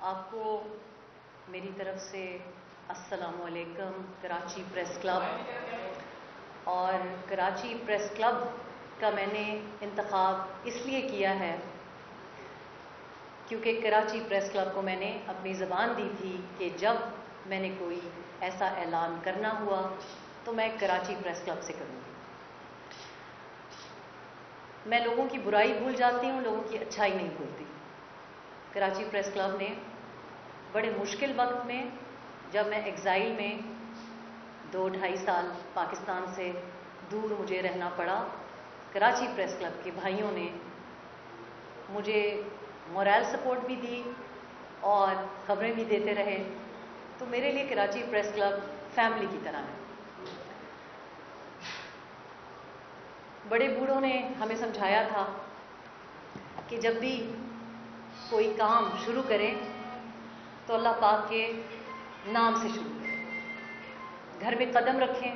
آپ کو میری طرف سے السلام علیکم کراچی پریس کلب۔ اور کراچی پریس کلب کا میں نے انتخاب اس لیے کیا ہے کیونکہ کراچی پریس کلب کو میں نے اپنی زبان دی تھی کہ جب میں نے کوئی ایسا اعلان کرنا ہوا تو میں کراچی پریس کلب سے کروں گی۔ میں لوگوں کی برائی بھول جاتی ہوں، لوگوں کی اچھائی نہیں بھولتی۔ کراچی پریس کلب نے بڑے مشکل وقت میں، جب میں ایگزائل میں 2-2.5 سال پاکستان سے دور مجھے رہنا پڑا، کراچی پریس کلب کے بھائیوں نے مجھے مورل سپورٹ بھی دی اور خبریں بھی دیتے رہے، تو میرے لیے کراچی پریس کلب فیملی کی طرح ہے۔ بڑے بوڑھوں نے ہمیں سمجھایا تھا کہ جب بھی کوئی کام شروع کریں تو اللہ پاک کے نام سے شروع کریں، گھر میں قدم رکھیں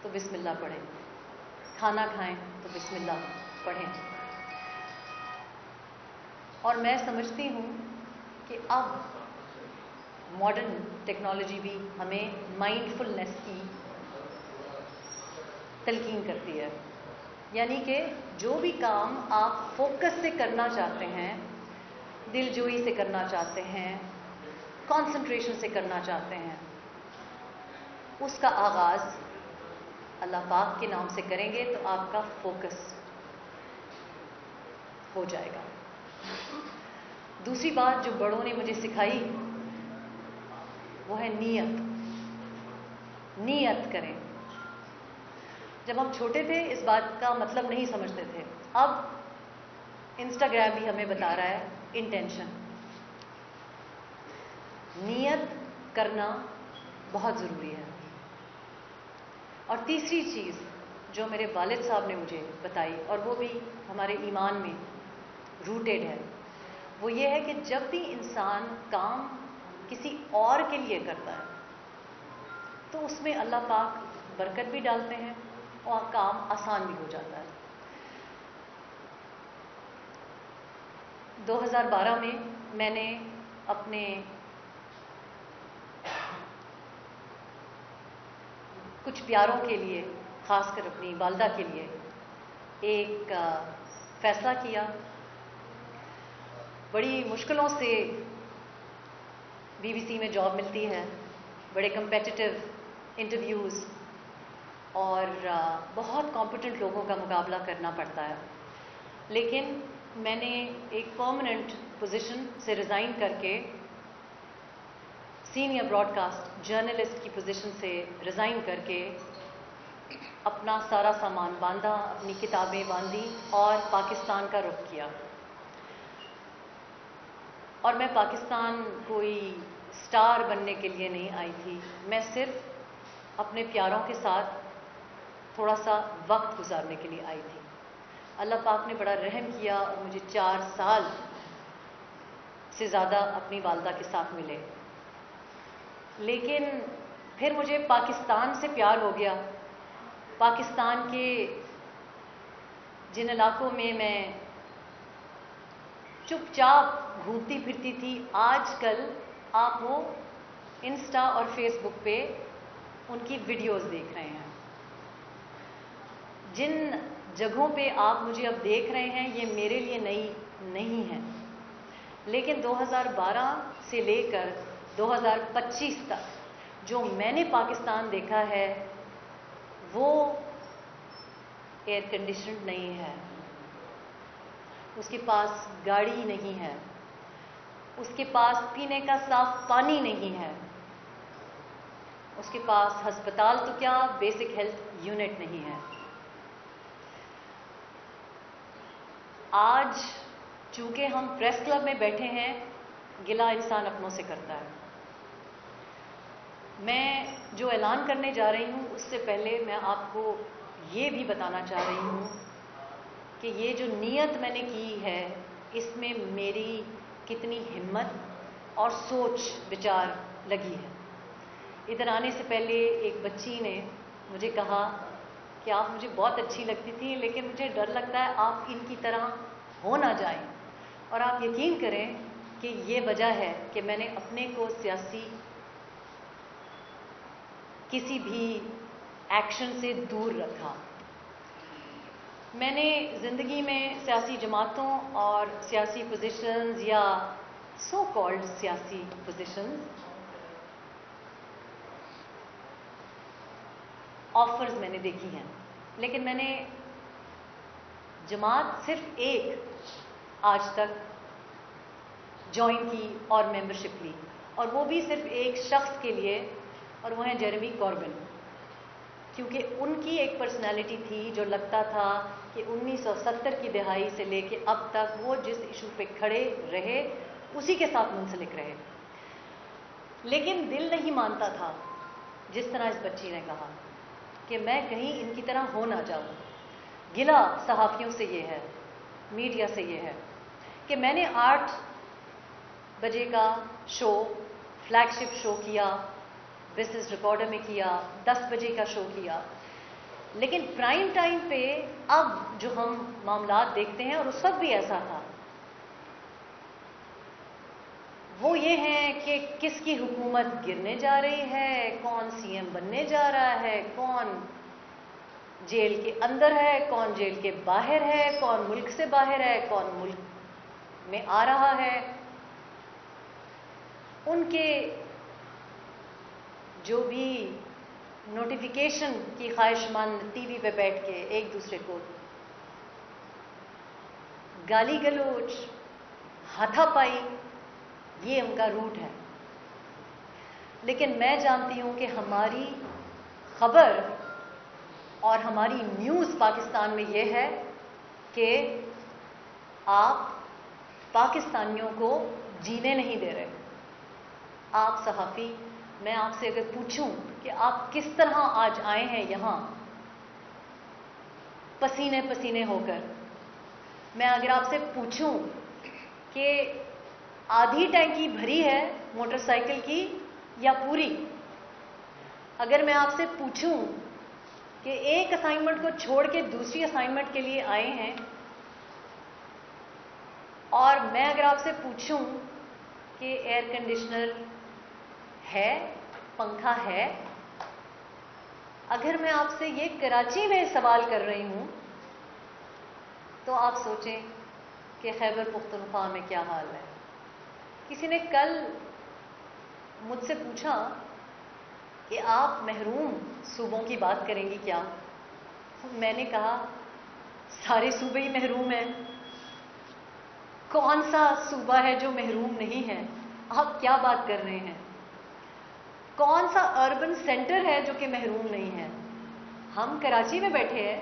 تو بسم اللہ پڑھیں، کھانا کھائیں تو بسم اللہ پڑھیں۔ اور میں سمجھتی ہوں کہ اب ماڈرن ٹیکنالوجی بھی ہمیں مائنڈ فلنس کی تلقین کرتی ہے، یعنی کہ جو بھی کام آپ فوکس سے کرنا چاہتے ہیں، دل جوئی سے کرنا چاہتے ہیں، کنسنٹریشن سے کرنا چاہتے ہیں، اس کا آغاز اللہ پاک کے نام سے کریں گے تو آپ کا فوکس ہو جائے گا۔ دوسری بات جو بڑوں نے مجھے سکھائی وہ ہے نیت۔ نیت کریں۔ جب ہم چھوٹے تھے اس بات کا مطلب نہیں سمجھتے تھے، اب انسٹاگرام بھی ہمیں بتا رہا ہے انٹینشن۔ نیت کرنا بہت ضروری ہے۔ اور تیسری چیز جو میرے والد صاحب نے مجھے بتائی، اور وہ بھی ہمارے ایمان میں روٹیڈ ہے، وہ یہ ہے کہ جب بھی انسان کام کسی اور کے لیے کرتا ہے تو اس میں اللہ پاک برکت بھی ڈالتے ہیں اور کام آسان بھی ہو جاتا ہے۔ 2012 میں میں نے اپنے کچھ پیاروں کے لیے، خاص کر اپنی والدہ کے لیے ایک فیصلہ کیا۔ بڑی مشکلوں سے BBC میں جاب ملتی ہے، بڑے کمپیٹیٹیو انٹرویوز اور بہت کمپیٹنٹ لوگوں کا مقابلہ کرنا پڑتا ہے، لیکن میں نے ایک پرماننٹ پوزیشن سے ریزائن کر کے، سینئر براڈ کاسٹ جرنلسٹ کی پوزیشن سے ریزائن کر کے اپنا سارا سامان باندھا، اپنی کتابیں باندھی اور پاکستان کا رخ کیا۔ اور میں پاکستان کوئی سٹار بننے کے لیے نہیں آئی تھی، میں صرف اپنے پیاروں کے ساتھ تھوڑا سا وقت گزارنے کے لیے آئی تھی۔ اللہ پاک نے بڑا رحم کیا اور مجھے 4 سال سے زیادہ اپنی والدہ کے ساتھ ملے، لیکن پھر مجھے پاکستان سے پیار ہو گیا۔ پاکستان کے جن علاقوں میں میں چپ چاپ گھومتی پھرتی تھی، آج کل آپ وہ انسٹا اور فیس بک پہ ان کی ویڈیوز دیکھ رہے ہیں۔ جن جگہوں پہ آپ مجھے اب دیکھ رہے ہیں یہ میرے لیے نئی نہیں ہے، لیکن 2012 سے لے کر 2025 تک جو میں نے پاکستان دیکھا ہے وہ ایئر کنڈیشنڈ نہیں ہے، اس کے پاس گاڑی نہیں ہے، اس کے پاس پینے کا صاف پانی نہیں ہے، اس کے پاس ہسپتال تو کیا بیسک ہیلتھ یونٹ نہیں ہے۔ آج چونکہ ہم پریس کلب میں بیٹھے ہیں، گلہ انسان اپنوں سے کرتا ہے۔ میں جو اعلان کرنے جا رہی ہوں اس سے پہلے میں آپ کو یہ بھی بتانا چاہ رہی ہوں کہ یہ جو نیت میں نے کی ہے اس میں میری کتنی ہمت اور سوچ بچار لگی ہے۔ ادھر آنے سے پہلے ایک بچی نے مجھے کہا کہ آپ مجھے بہت اچھی لگتی تھی، لیکن مجھے ڈر لگتا ہے آپ ان کی طرح ہو نہ جائیں۔ اور آپ یقین کریں کہ یہ وجہ ہے کہ میں نے اپنے کو سیاسی کسی بھی ایکشن سے دور رکھا. میں نے زندگی میں سیاسی جماعتوں اور سیاسی پوزیشنز یا سو کالڈ سیاسی پوزیشنز آفرز میں نے دیکھی ہیں، لیکن میں نے جماعت صرف ایک آج تک جوائن کی اور ممبرشپ لی، اور وہ بھی صرف ایک شخص کے لیے، اور وہ ہیں جیریمی کوربن. کیونکہ ان کی ایک پرسنالٹی تھی جو لگتا تھا کہ 1970 کی دہائی سے لے کے اب تک وہ جس ایشو پہ کھڑے رہے اسی کے ساتھ منسلک رہے. لیکن دل نہیں مانتا تھا، جس طرح اس بچی نے کہا، کہ میں کہیں ان کی طرح ہو نہ جاؤں. گلا صحافیوں سے یہ ہے، میڈیا سے یہ ہے کہ میں نے 8 بجے کا شو، فلیگ شپ شو کیا، بزنس ریکارڈر میں کیا، 10 بجے کا شو کیا، لیکن پرائم ٹائم پہ اب جو ہم معاملات دیکھتے ہیں، اور اس وقت بھی ایسا تھا، وہ یہ ہیں کہ کس کی حکومت گرنے جا رہی ہے، کون سی ایم بننے جا رہا ہے، کون جیل کے اندر ہے، کون جیل کے باہر ہے، کون ملک سے باہر ہے، کون ملک میں آ رہا ہے. ان کے جو بھی نوٹیفیکیشن کی خواہش مند ٹی وی پہ بیٹھ کے ایک دوسرے کو گالی گلوچ، ہاتھا پائی، یہ ان کا روٹ ہے. لیکن میں جانتی ہوں کہ ہماری خبر اور ہماری نیوز پاکستان میں یہ ہے کہ آپ پاکستانیوں کو جینے نہیں دے رہے. آپ صحافی، میں آپ سے اگر پوچھوں کہ آپ کس طرح آج آئے ہیں یہاں پسینے پسینے ہو کر، میں اگر آپ سے پوچھوں کہ آدھی ٹینکی بھری ہے موٹر سائیکل کی یا پوری، اگر میں آپ سے پوچھوں کہ ایک اسائنمنٹ کو چھوڑ کے دوسری اسائنمنٹ کے لیے آئے ہیں، اور میں اگر آپ سے پوچھوں کہ ایئر کنڈیشنر ہے، پنکھا ہے، اگر میں آپ سے یہ کراچی میں سوال کر رہی ہوں تو آپ سوچیں کہ خیبر پختونخوا میں کیا حال ہے. کسی نے کل مجھ سے پوچھا کہ آپ محروم صوبوں کی بات کریں گی کیا؟ میں نے کہا سارے صوبے ہی محروم ہیں، کون سا صوبہ ہے جو محروم نہیں ہے؟ آپ کیا بات کر رہے ہیں؟ کون سا اربن سینٹر ہے جو کہ محروم نہیں ہے؟ ہم کراچی میں بیٹھے ہیں.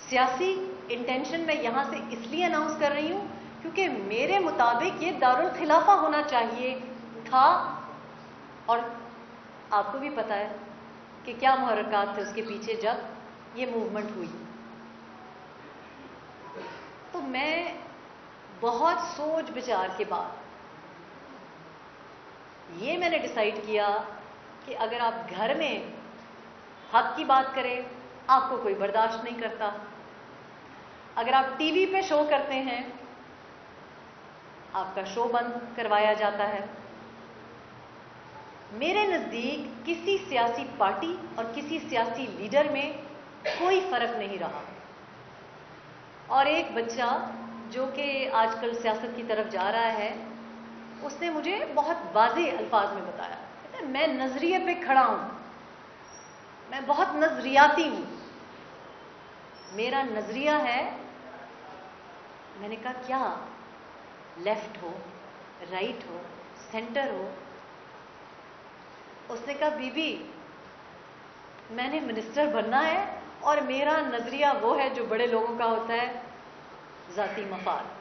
سیاسی انٹینشن میں یہاں سے اس لیے اناؤنس کر رہی ہوں کیونکہ میرے مطابق یہ دارالخلافہ ہونا چاہیے تھا، اور آپ کو بھی پتہ ہے کہ کیا محرکات تھے اس کے پیچھے جب یہ موومنٹ ہوئی. تو میں بہت سوچ بچار کے بعد یہ میں نے ڈیسائیڈ کیا کہ اگر آپ گھر میں حق کی بات کریں آپ کو کوئی برداشت نہیں کرتا، اگر آپ ٹی وی پہ شو کرتے ہیں آپ کا شو بند کروایا جاتا ہے. میرے نزدیک کسی سیاسی پارٹی اور کسی سیاسی لیڈر میں کوئی فرق نہیں رہا. اور ایک بچہ جو کہ آج کل سیاست کی طرف جا رہا ہے، اس نے مجھے بہت واضح الفاظ میں بتایا، کہتا ہے میں نظریے پہ کھڑا ہوں، میں بہت نظریاتی ہوں، میرا نظریہ ہے. میں نے کہا کیا؟ لیفٹ ہو، رائٹ ہو، سینٹر ہو؟ اس نے کہا بی بی میں نے منسٹر بننا ہے اور میرا نظریہ وہ ہے جو بڑے لوگوں کا ہوتا ہے، ذاتی مفاد.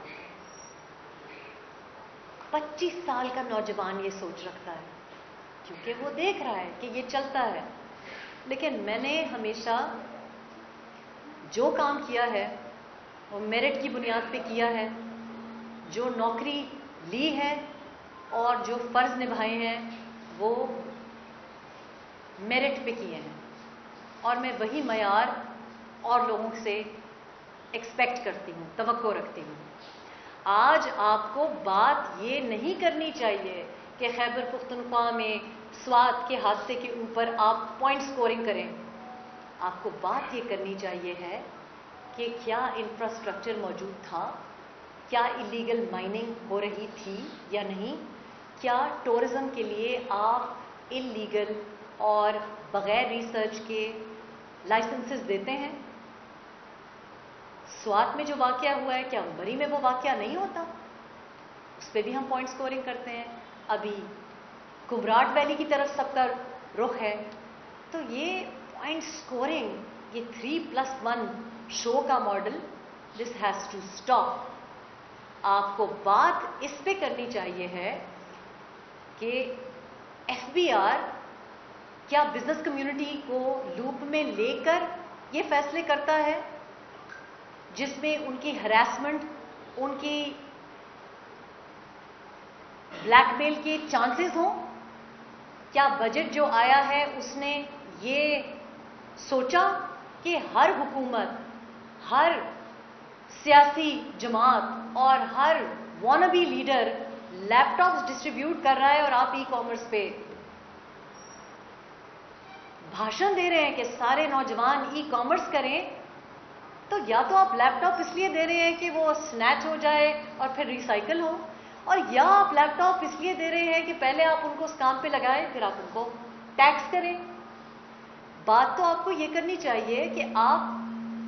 25 سال کا نوجوان یہ سوچ رکھتا ہے کیونکہ وہ دیکھ رہا ہے کہ یہ چلتا ہے. لیکن میں نے ہمیشہ جو کام کیا ہے وہ میرٹ کی بنیاد پہ کیا ہے، جو نوکری لی ہے اور جو فرض نبھائے ہیں وہ میرٹ پہ کیے ہیں، اور میں وہی معیار اور لوگوں سے ایکسپیکٹ کرتی ہوں، توقع رکھتی ہوں. آج آپ کو بات یہ نہیں کرنی چاہیے کہ خیبر پختونخوا میں سوات کے حادثے کے اوپر آپ پوائنٹ سکورنگ کریں. آپ کو بات یہ کرنی چاہیے ہے کہ کیا انفراسٹرکچر موجود تھا, کیا اللیگل مائننگ ہو رہی تھی یا نہیں, کیا ٹورزم کے لیے آپ اللیگل اور بغیر ریسرچ کے لائسنسز دیتے ہیں. سوات میں جو واقعہ ہوا ہے کیا مری میں وہ واقعہ نہیں ہوتا؟ اس پہ بھی ہم پوائنٹ سکورنگ کرتے ہیں. ابھی کمراٹ ویلی کی طرف سب کا رخ ہے. تو یہ پوائنٹ سکورنگ, یہ 3+1 شو کا model, this has to stop. آپ کو بات اس پہ کرنی چاہیے ہے کہ ایف بی آر کیا بزنس کمیونٹی کو لوپ میں لے کر یہ فیصلے کرتا ہے جس میں ان کی ہراسمنٹ, ان کی بلیک میل کے چانسز ہوں؟ کیا بجٹ جو آیا ہے اس نے یہ سوچا کہ ہر حکومت, ہر سیاسی جماعت اور ہر وانبی لیڈر لیپ ٹاپس ڈسٹریبیوٹ کر رہا ہے اور آپ ای کامرس پہ بھاشن دے رہے ہیں کہ سارے نوجوان ای کامرس کریں؟ تو یا تو آپ لیپ ٹاپ اس لیے دے رہے ہیں کہ وہ سنیچ ہو جائے اور پھر ریسائیکل ہو, اور یا آپ لیپ ٹاپ اس لیے دے رہے ہیں کہ پہلے آپ ان کو اس کام پہ لگائیں پھر آپ ان کو ٹیکس کریں. بات تو آپ کو یہ کرنی چاہیے کہ آپ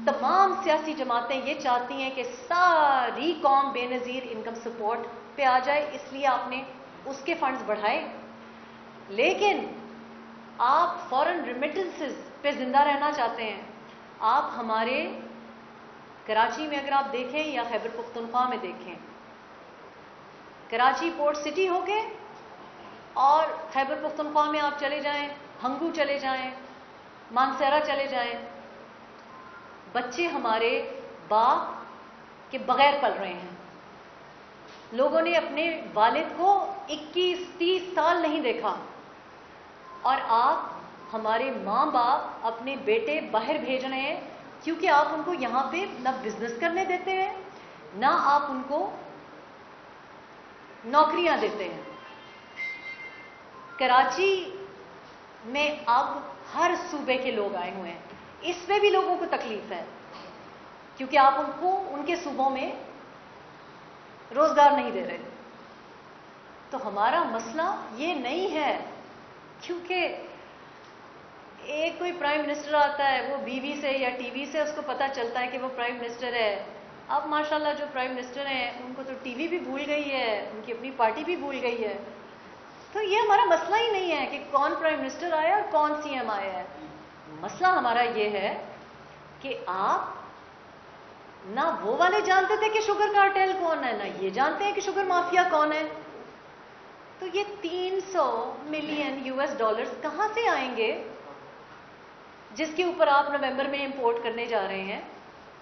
تمام سیاسی جماعتیں یہ چاہتی ہیں کہ ساری قوم بے نظیر انکم سپورٹ پہ آ جائے, اس لیے آپ نے اس کے فنڈز بڑھائے. لیکن آپ فورن ریمیٹنسز پہ زندہ رہنا چاہتے ہیں. آپ ہمارے کراچی میں اگر آپ دیکھیں یا خیبر پختونخوا میں دیکھیں, کراچی پورٹ سٹی ہو کے اور خیبر پختونخوا میں آپ چلے جائیں, ہنگو چلے جائیں, مانسیرا چلے جائیں, بچے ہمارے باپ کے بغیر پل رہے ہیں. لوگوں نے اپنے والد کو 21-30 سال نہیں دیکھا, اور آپ ہمارے ماں باپ اپنے بیٹے باہر بھیج رہے ہیں کیونکہ آپ ان کو یہاں پہ نہ بزنس کرنے دیتے ہیں, نہ آپ ان کو نوکریاں دیتے ہیں. کراچی میں اب ہر صوبے کے لوگ آئے ہوئے ہیں, اس میں بھی لوگوں کو تکلیف ہے کیونکہ آپ ان کو ان کے صوبوں میں روزگار نہیں دے رہے. تو ہمارا مسئلہ یہ نہیں ہے, کیونکہ ایک کوئی پرائم منسٹر آتا ہے, وہ بی وی سے یا ٹی وی سے اس کو پتہ چلتا ہے کہ وہ پرائم منسٹر ہے. اب ماشاءاللہ جو پرائم منسٹر ہیں ان کو تو ٹی وی بھی بھول گئی ہے, ان کی اپنی پارٹی بھی بھول گئی ہے. تو یہ ہمارا مسئلہ ہی نہیں ہے کہ کون پرائم منسٹر آیا اور کون سی ایم آیا ہے. مسئلہ ہمارا یہ ہے کہ آپ نہ وہ والے جانتے تھے کہ شوگر کارٹیل کون ہے, نہ یہ جانتے ہیں کہ شوگر مافیا کون ہے. تو یہ $300 ملین کہاں سے آئیں گے جس کے اوپر آپ نومبر میں امپورٹ کرنے جا رہے ہیں؟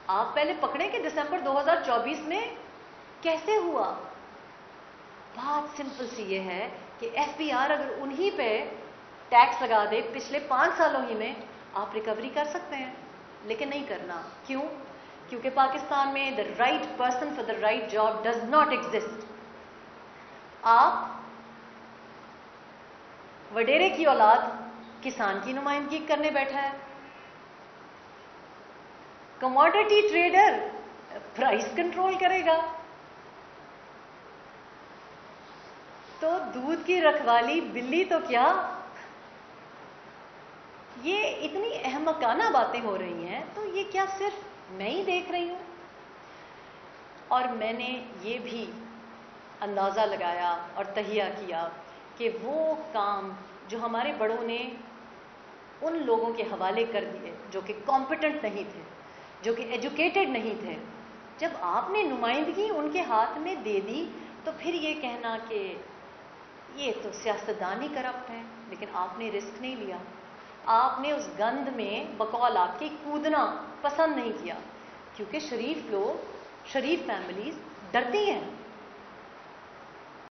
آپ پہلے پکڑیں کہ دسمبر 2024 میں کیسے ہوا. بات سمپل سی یہ ہے کہ ایف بی آر اگر انہی پہ ٹیکس لگا دے پچھلے 5 سالوں ہی میں, آپ ریکوری کر سکتے ہیں, لیکن نہیں کرنا. کیوں؟ کیونکہ پاکستان میں the right person for the right job does not exist. آپ وڈیرے کی اولاد کسان کی نمائندگی کرنے بیٹھا ہے, کموڈٹی ٹریڈر پرائس کنٹرول کرے گا. تو دودھ کی رکھوالی بلی تو کیا. یہ اتنی احمقانہ باتیں ہو رہی ہیں, تو یہ کیا صرف میں ہی دیکھ رہی ہوں؟ اور میں نے یہ بھی اندازہ لگایا اور تہیہ کیا کہ وہ کام جو ہمارے بڑوں نے ان لوگوں کے حوالے کر دیے جو کہ کمپیٹنٹ نہیں تھے, جو کہ ایجوکیٹڈ نہیں تھے, جب آپ نے نمائندگی ان کے ہاتھ میں دے دی تو پھر یہ کہنا کہ یہ تو سیاستدان ہی کرپٹ ہیں. لیکن آپ نے رسک نہیں لیا, آپ نے اس گند میں بقول آپ کی کودنا پسند نہیں کیا, کیونکہ شریف لوگ, شریف فیملیز ڈرتی ہیں